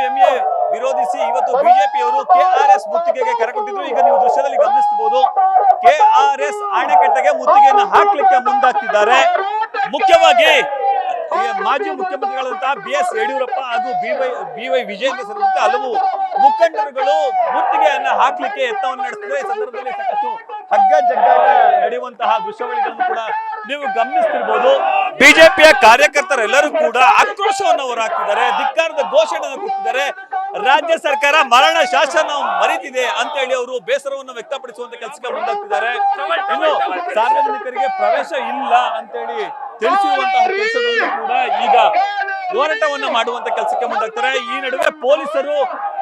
MA ವಿರೋಧಿಸಿ ಇವತ್ತು ಬಿಜೆಪಿಯವರು ಕೆಆರ್ಎಸ್ ಮುತ್ತಿಗೆಗೆ ಕರೆ ಕೊಟ್ಟಿದ್ರು. ಈಗ ನೀವು ದೃಶ್ಯದಲ್ಲಿ ಗಮನಿಸಬಹುದು, ಕೆಆರ್ಎಸ್ ಅಣೆಕಟ್ಟೆಗೆ ಮುತ್ತಿಗೆಯನ್ನು ಹಾಕ್ಲಿಕ್ಕೆ ಮುಂದಾಗ್ತಿದ್ದಾರೆ. ಮುಖ್ಯವಾಗಿ ಮಾಜಿ ಮುಖ್ಯಮಂತ್ರಿಗಳಾದಂತಹ BS ಯಡಿಯೂರಪ್ಪ ಹಾಗೂ BY ವಿಜಯೇಂದ್ರ ಸೇರಿದಂತೆ ಹಲವು ಮುಖಂಡರುಗಳು ಮುತ್ತಿಗೆಯನ್ನ ಹಾಕ್ಲಿಕ್ಕೆ ಯತ್ನವನ್ನು ನಡೆಸಿದ್ರೆ ಈ ಸಂದರ್ಭದಲ್ಲಿ ಸಾಕಷ್ಟು ಹಗ್ಗ ಜಗ್ಗಾಟ ನಡೆಯುವಂತಹ ದೃಶ್ಯಾವಳಿಗಳನ್ನು ಕೂಡ ನೀವು ಗಮನಿಸ್ತಿರ್ಬೋದು. ಬಿಜೆಪಿಯ ಕಾರ್ಯಕರ್ತರೆಲ್ಲರೂ ಕೂಡ ಆಕ್ರೋಶವನ್ನು ಹೊರಹಾಕ್ತಿದ್ದಾರೆ, ಧಿಕ್ಕಾರದ ಘೋಷಣೆಯನ್ನು ಕೂಗ್ತಿದ್ದಾರೆ. ರಾಜ್ಯ ಸರ್ಕಾರ ಮರಣ ಶಾಸನ ಮರೀತಿದೆ ಅಂತ ಹೇಳಿ ಅವರು ಬೇಸರವನ್ನು ವ್ಯಕ್ತಪಡಿಸುವಂತ ಕೆಲಸಕ್ಕೆ ಮುಂದಾಗ್ತಿದ್ದಾರೆ. ಇನ್ನು ಸಾರ್ವಜನಿಕರಿಗೆ ಪ್ರವೇಶ ಇಲ್ಲ ಅಂತ ಹೇಳಿ ತಿಳಿಸಿರುವಂತಹ ಕೆಲಸಗಳನ್ನು ಕೂಡ ಈಗ ಹೋರಾಟವನ್ನ ಮಾಡುವಂತ ಕೆಲಸಕ್ಕೆ ಮುಂದಾಗ್ತಾರೆ. ಈ ನಡುವೆ ಪೊಲೀಸರು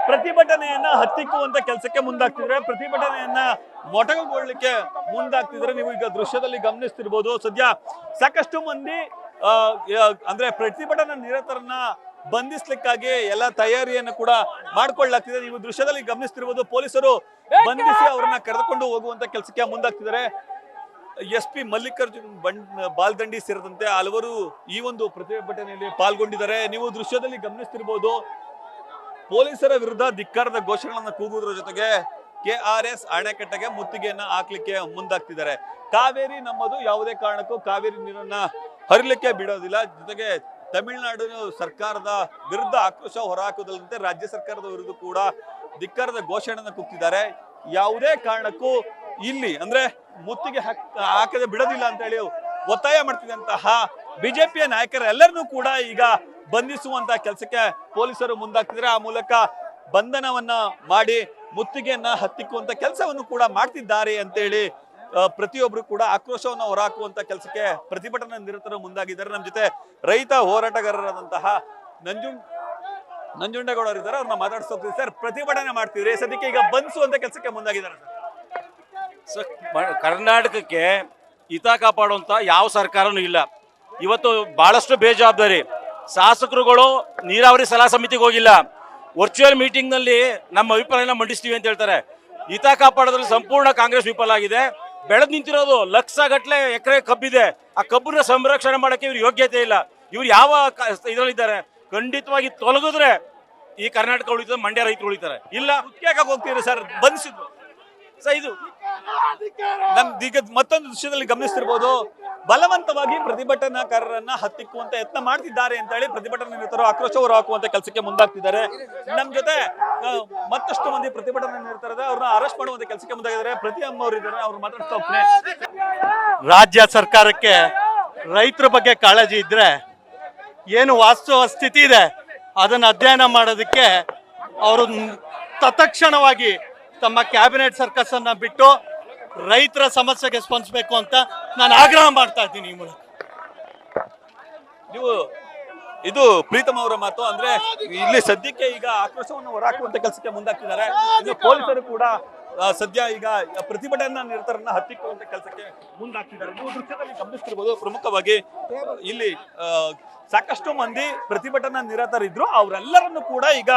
ಪ್ರತಿಭಟನೆಯನ್ನ ಹತ್ತಿಕ್ಕುವಂತ ಕೆಲಸಕ್ಕೆ ಮುಂದಾಗ್ತಿದ್ರೆ, ಪ್ರತಿಭಟನೆಯನ್ನ ಮೊಟಕುಗೊಳ್ಳಲಿಕ್ಕೆ ಮುಂದಾಗ್ತಿದ್ರೆ. ನೀವು ಈಗ ದೃಶ್ಯದಲ್ಲಿ ಗಮನಿಸ್ತಿರ್ಬೋದು, ಸದ್ಯ ಸಾಕಷ್ಟು ಮಂದಿ ಅಂದ್ರೆ ಪ್ರತಿಭಟನಾ ನಿರತರನ್ನ ಬಂಧಿಸ್ಲಿಕ್ಕಾಗಿ ಎಲ್ಲ ತಯಾರಿಯನ್ನು ಕೂಡ ಮಾಡ್ಕೊಳ್ಳಲಾಗ್ತಿದೆ. ನೀವು ದೃಶ್ಯದಲ್ಲಿ ಗಮನಿಸ್ತಿರ್ಬೋದು, ಪೊಲೀಸರು ಬಂಧಿಸಿ ಅವರನ್ನ ಕರೆದುಕೊಂಡು ಹೋಗುವಂತ ಕೆಲಸಕ್ಕೆ ಮುಂದಾಗ್ತಿದ್ದಾರೆ. SP ಮಲ್ಲಿಕಾರ್ಜುನ್ ಬಾಲ್ದಂಡಿ ಸೇರಿದಂತೆ ಹಲವರು ಈ ಒಂದು ಪ್ರತಿಭಟನೆಯಲ್ಲಿ ಪಾಲ್ಗೊಂಡಿದ್ದಾರೆ. ನೀವು ದೃಶ್ಯದಲ್ಲಿ ಗಮನಿಸ್ತಿರ್ಬೋದು, ಪೊಲೀಸರ ವಿರುದ್ಧ ಧಿಕ್ಕಾರದ ಘೋಷಣೆಗಳನ್ನ ಕೂಗುವುದರ ಜೊತೆಗೆ ಕೆಆರ್ಎಸ್ ಅಣೆಕಟ್ಟೆಗೆ ಮುತ್ತಿಗೆಯನ್ನ ಹಾಕ್ಲಿಕ್ಕೆ ಮುಂದಾಗ್ತಿದ್ದಾರೆ. ಕಾವೇರಿ ನಮ್ಮದು, ಯಾವುದೇ ಕಾರಣಕ್ಕೂ ಕಾವೇರಿ ನೀರನ್ನ ಹರಿಲಿಕ್ಕೆ ಬಿಡೋದಿಲ್ಲ. ಜೊತೆಗೆ ತಮಿಳುನಾಡು ಸರ್ಕಾರದ ವಿರುದ್ಧ ಆಕ್ರೋಶ ಹೊರಹಾಕುವುದಲ್ಲಂತೆ ರಾಜ್ಯ ಸರ್ಕಾರದ ವಿರುದ್ಧ ಕೂಡ ಧಿಕ್ಕಾರದ ಘೋಷಣೆಯನ್ನ ಕೂಗ್ತಿದ್ದಾರೆ. ಯಾವುದೇ ಕಾರಣಕ್ಕೂ ಇಲ್ಲಿ ಅಂದ್ರೆ ಮುತ್ತಿಗೆ ಹಾಕದೆ ಬಿಡೋದಿಲ್ಲ ಅಂತ ಹೇಳಿ ಒತ್ತಾಯ ಮಾಡ್ತಿದ್ದಂತಹ ಬಿಜೆಪಿಯ ನಾಯಕರೆಲ್ಲರನ್ನೂ ಕೂಡ ಈಗ ಬಂಧಿಸುವಂತಹ ಕೆಲಸಕ್ಕೆ ಪೊಲೀಸರು ಮುಂದಾಗ್ತಿದ್ದಾರೆ. ಆ ಮೂಲಕ ಬಂಧನವನ್ನ ಮಾಡಿ ಮುತ್ತಿಗೆಯನ್ನ ಹತ್ತಿಕ್ಕುವಂತ ಕೆಲಸವನ್ನು ಕೂಡ ಮಾಡ್ತಿದ್ದಾರೆ ಅಂತ ಹೇಳಿ ಪ್ರತಿಯೊಬ್ರು ಕೂಡ ಆಕ್ರೋಶವನ್ನ ಹೊರಹಾಕುವಂತ ಕೆಲಸಕ್ಕೆ ಪ್ರತಿಭಟನಾ ನಿರತರು ಮುಂದಾಗಿದ್ದಾರೆ. ನಮ್ಮ ಜೊತೆ ರೈತ ಹೋರಾಟಗಾರರಾದಂತಹ ನಂಜುಂಡೇಗೌಡರಿದ್ದಾರೆ, ಅವ್ರನ್ನ ಮಾತಾಡ್ಸೋಗ್ತೀವಿ. ಸರ್, ಪ್ರತಿಭಟನೆ ಮಾಡ್ತಿದ್ರಿ, ಸದ್ಯಕ್ಕೆ ಈಗ ಬಂಧಿಸುವಂತ ಕೆಲಸಕ್ಕೆ ಮುಂದಾಗಿದ್ದಾರೆ ಸರ್. ಕರ್ನಾಟಕಕ್ಕೆ ಹಿತ ಕಾಪಾಡುವಂತ ಯಾವ ಸರ್ಕಾರನೂ ಇಲ್ಲ. ಇವತ್ತು ಬಹಳಷ್ಟು ಬೇಜವಾಬ್ದಾರಿ ಶಾಸಕರುಗಳು ನೀರಾವರಿ ಸಲಹಾ ಸಮಿತಿಗೆ ಹೋಗಿಲ್ಲ, ವರ್ಚುವಲ್ ಮೀಟಿಂಗ್ ನಲ್ಲಿ ನಮ್ಮ ಅಭಿಪ್ರಾಯನ ಮಂಡಿಸ್ತೀವಿ ಅಂತ ಹೇಳ್ತಾರೆ. ಹಿತ ಕಾಪಾಡೋದ್ರಲ್ಲಿ ಸಂಪೂರ್ಣ ಕಾಂಗ್ರೆಸ್ ವಿಫಲ ಆಗಿದೆ. ಬೆಳೆದು ನಿಂತಿರೋದು ಲಕ್ಷ ಗಟ್ಟಲೆ ಎಕರೆ ಕಬ್ಬಿದೆ, ಆ ಕಬ್ಬನ್ನ ಸಂರಕ್ಷಣೆ ಮಾಡಕ್ಕೆ ಇವ್ರ ಯೋಗ್ಯತೆ ಇಲ್ಲ. ಇವ್ರು ಯಾವ ಇದರಲ್ಲಿದ್ದಾರೆ? ಖಂಡಿತವಾಗಿ ತೊಲಗಿದ್ರೆ ಈ ಕರ್ನಾಟಕ ಉಳಿತದೆ, ಮಂಡ್ಯ ರೈತರು ಉಳಿತಾರೆ. ಇಲ್ಲ ಹೋಗ್ತೀರಿ ಸರ್, ಬಂಧಿಸಿದ್ರು ಸರ್. ಇದು ನಮ್ದೀಗ ಮತ್ತೊಂದು ದೃಶ್ಯದಲ್ಲಿ ಗಮನಿಸ್ತಿರ್ಬೋದು, ಬಲವಂತವಾಗಿ ಪ್ರತಿಭಟನಾಕಾರರನ್ನ ಹತ್ತಿಕ್ಕುವಂತ ಯತ್ನ ಮಾಡ್ತಿದ್ದಾರೆ ಅಂತ ಹೇಳಿ ಪ್ರತಿಭಟನಾ ನಿರತರು ಆಕ್ರೋಶ ಹೊರಹಾಕುವಂತ ಕೆಲಸಕ್ಕೆ ಮುಂದಾಗ್ತಿದ್ದಾರೆ. ನಮ್ ಜೊತೆ ಮತ್ತಷ್ಟು ಮಂದಿ ಪ್ರತಿಭಟನಾ ನಿರತರದ ಅವ್ರನ್ನ ಅರೆಸ್ಟ್ ಮಾಡುವಂತ ಕೆಲಸಕ್ಕೆ ಮುಂದಾಗಿದ್ದಾರೆ. ಪ್ರತಿ ಅಮ್ಮವ್ರು ಇದ್ದಾರೆ, ಅವ್ರು ಮಾತಾಡ್ತಾ ಹೋಗ್ತಾರೆ. ರಾಜ್ಯ ಸರ್ಕಾರಕ್ಕೆ ರೈತರ ಬಗ್ಗೆ ಕಾಳಜಿ ಇದ್ರೆ ಏನು ವಾಸ್ತವ ಸ್ಥಿತಿ ಇದೆ ಅದನ್ನ ಅಧ್ಯಯನ ಮಾಡೋದಕ್ಕೆ ಅವರು ತತ್ಕ್ಷಣವಾಗಿ ತಮ್ಮ ಕ್ಯಾಬಿನೆಟ್ ಸರ್ಕಸ್ ಅನ್ನ ಬಿಟ್ಟು ರೈತರ ಸಮಸ್ಯೆಗೆ ಸ್ಪಂದಿಸಬೇಕು ಅಂತ ನಾನು ಆಗ್ರಹ ಮಾಡ್ತಾ ಇದ್ದೀನಿ. ಈ ಮೂಲಕ ನೀವು ಇದು ಪ್ರೀತಮ್ ಅವರ ಮಾತು. ಅಂದ್ರೆ ಇಲ್ಲಿ ಸದ್ಯಕ್ಕೆ ಈಗ ಆಕ್ರೋಶವನ್ನು ಹೊರಹಾಕುವಂತ ಕೆಲಸಕ್ಕೆ ಮುಂದಾಗ್ತಿದ್ದಾರೆ. ಇನ್ನು ಪೊಲೀಸರು ಕೂಡ ಸದ್ಯ ಈಗ ಪ್ರತಿಭಟನಾ ನಿರತರನ್ನ ಹತ್ತಿಕ್ಕುವಂತ ಕೆಲಸಕ್ಕೆ ಮುಂದಾಗ್ತಿದ್ದಾರೆ. ನೀವು ದೃಶ್ಯದಲ್ಲಿ ಗಮನಿಸ್ತಿರ್ಬೋದು, ಪ್ರಮುಖವಾಗಿ ಇಲ್ಲಿ ಸಾಕಷ್ಟು ಮಂದಿ ಪ್ರತಿಭಟನಾ ನಿರತರಿದ್ರು, ಅವರೆಲ್ಲರನ್ನು ಕೂಡ ಈಗ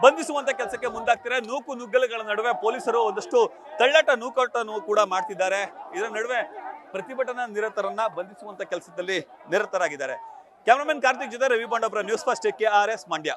ಬಂಧಿಸುವಂತ ಕೆಲಸಕ್ಕೆ ಮುಂದಾಗ್ತಾರೆ. ನೂಕು ನುಗ್ಗಲುಗಳ ನಡುವೆ ಪೊಲೀಸರು ಒಂದಷ್ಟು ತಳ್ಳಾಟ ನೂಕಾಟವನ್ನು ಕೂಡ ಮಾಡ್ತಿದ್ದಾರೆ. ಇದರ ನಡುವೆ ಪ್ರತಿಭಟನಾ ನಿರತರನ್ನ ಬಂಧಿಸುವಂತ ಕೆಲಸದಲ್ಲಿ ನಿರತರಾಗಿದ್ದಾರೆ. ಕ್ಯಾಮರಾಮನ್ ಕಾರ್ತಿಕ್ ಜೊತೆ Ravi Pandavapura, news first, KRS Mandya.